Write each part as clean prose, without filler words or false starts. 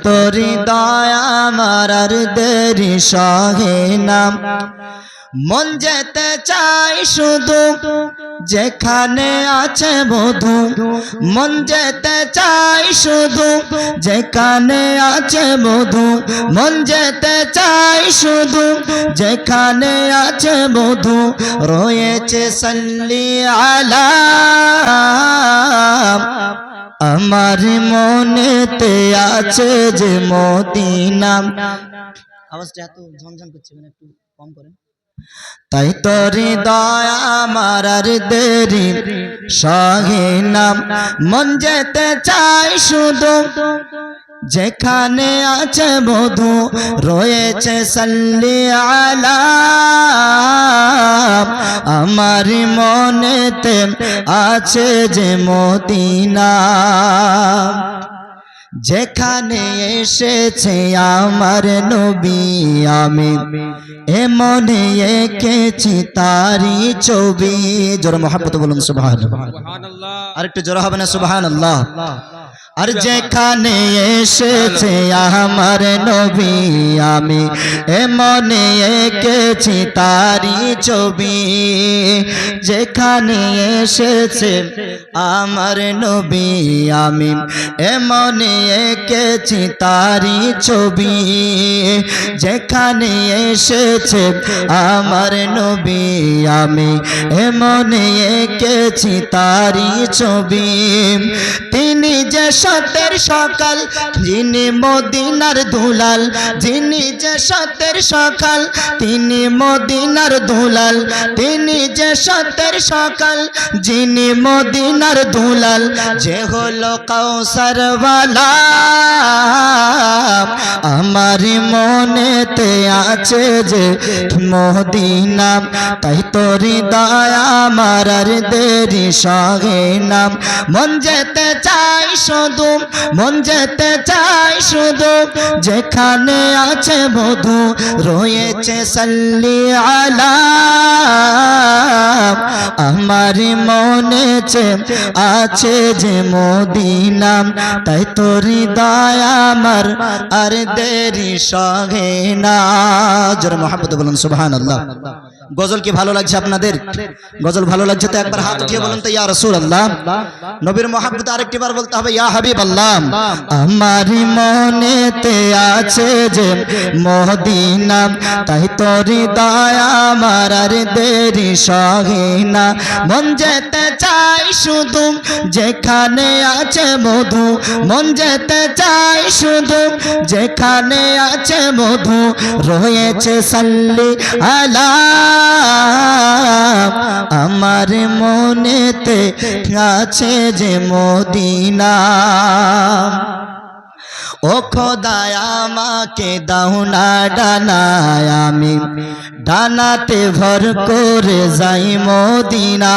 তোরি দয়া আমার আর দেরি সহে না মন যেতে চাই শুধু যেখানে আছে বধূ মন যেতে চাই শুধু যেখানে আছে বধূ মন যেতে চাই শুধু যেখানে আছে বধূ রয়েছে সাল্লি আলা আমার মনেতে আছে যে মদিনা আওয়াজটা এত ঝনঝন করছে মানে একটু কম করেন তাই তোরি দয়া আমার আর দেরি সহে না মন যেতে চাই শুধু যেখানে আছে বধূ রয়েছে সাল্লি আলা আমার মনেতে আছে যে মদিনা যেখানে এসেছে আমার নবী আমি এমনে এঁকেছি তারি ছবি জোরে মোহাব্বত বলুন সুবহানাল্লাহ আরেকটু জোরে হবে না সুবহানাল্লাহ আর যেখানে এসেছে আমার নবী আমি এমনে এঁকেছি তারি ছবি যেখানে এসেছে আমার নবী আমি এমনে এঁকেছি তারি ছবি যেখানে এসেছে আমার নবী আমি এমনে এঁকেছি তারি ছবি তিনি যে সতের সকাল যিনি মদিনার দুলাল যিনি যে সতের সকাল তিনি মদিনার দুলাল তিনি যে সতের সকাল যিনি মদিনার দুলাল যে হলো কাউসার ওয়ালা আমার মনেতে আছে যে মদিনা তাই তোরি দয়া আমার আর দেরি সহে না মন যেতে চাই শুধু মন যেতে চাই শুধু যেখানে আছে বধূ রয়েছে সাল্লি আলা আমার মনেতে আছে যে মদিনা তাই তোরি দয়া আমার আর দেরি সহে না জোরে মোহাব্বত বলুন সুবহানাল্লাহ গজল কি ভালো লাগছে আপনাদের গজল ভালো লাগছে তো একবার হাত উঠিয়ে বলুন তো ইয়া রাসূলুল্লাহ নবীর মহব্বত আরেকটি বার বলতে হবে ইয়া হাবিবাল্লাহ আমার মনেতে আছে যে মদিনা তাই তোরি দয়া আমার আর দেরি সহে না মন যেতে চাই শুধু যেখানে আছে বধূ মন যেতে চাই শুধু যেখানে আছে বধূ রয়েছে সাল্লি আলা আমার মনেতে আছে যে মদিনা ও খোদায় আমাকে দাও না ডানায় আমি ডানাতে ভর করে যাই মদিনা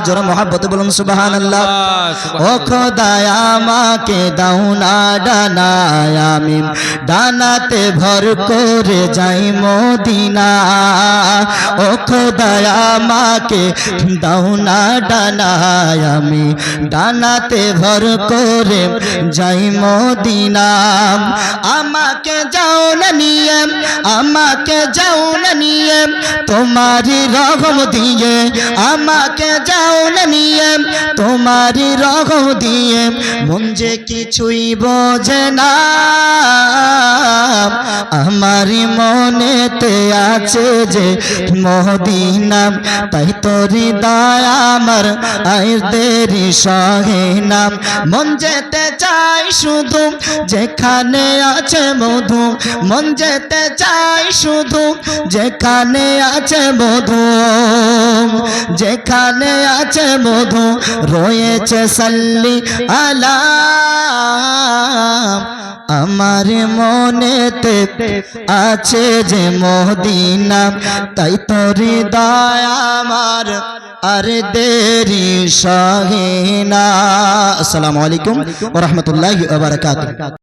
জোরে মোহাব্বতে বলুন সুবহানাল্লাহ ও খোদায় আমাকে দাও না ডানায় আমি ডানাতে ভর করে যাই মদিনা ও খোদায় আমাকে দাও না ডানায় আমি ডানাতে ভর করে যাই মদিনা আমাকে যাও না নিয়ে আমাকে যাও না নিয়ে তোমারি রহম দিয়ে আমাকে যাও না নিয়ে তোমারি রহম দিয়ে মন যে কিছুই বোঝে না আমার মনেতে আছে যে মদিনা তাই তোরি দয়া আমার আর দেরি সহে না মন যেতে চাই শুধু যেখানে আছে বধূ মন যেতে চাই শুধু যেখানে আছে বধূ যেখানে আছে বধূ রয়েছে সাল্লি আলা আমার মনেতে আছে যে মদিনা তাই তোরি দয়া আমার আর দেরি সহে না। আসসালামু আলাইকুম ওয়া রাহমাতুল্লাহি ওয়া বারাকাতুহু।